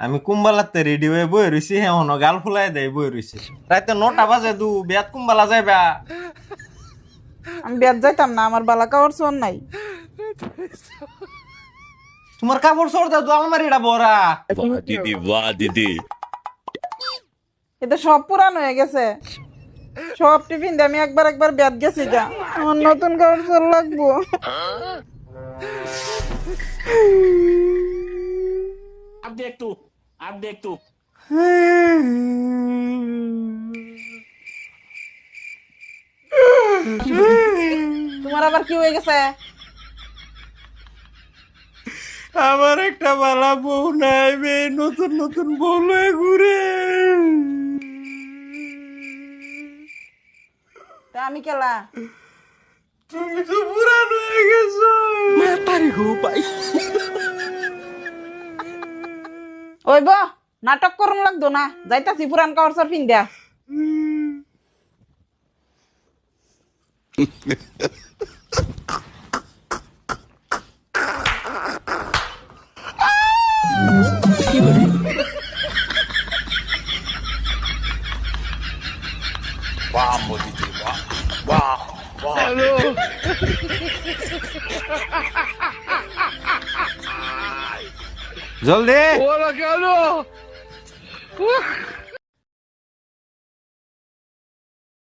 আমি কুম্বালাতে রেডি হয়ে বই রইছি হেমন গাল ফুলাই দেয় বই রইছি রাতে 9টা বাজে বিয়াত কুম্বালা যাইবা আমি বিয়াত যাইতাম না, আমার বালা কাপড় চোর নাই। তোমার কাপড় চোর দাও আলমারিটা ভরা वाह दीदी वाह दीदी। এটা সব পুরান হয়ে গেছে, সব টিফিন দিয়ে আমি একবার একবার বিয়াত গেছি যা, আমার নতুন কাপড় চোর লাগবো। अब देख तू তোমার আবার কি হয়ে গেছে? আমার একটা বালা বউ নাই বে নতুন নতুন বউ লয়ে ঘুরে তা আমি কেলা? তুমি তো পুরান হয়ে গেছো ওই ব নাটক করুন লাগতো না, যাইতাছি পুরান কাপড় চোর পিন দিয়া। वाह मोदी जी वाह वाह वाह। জলদি बोला क्या लो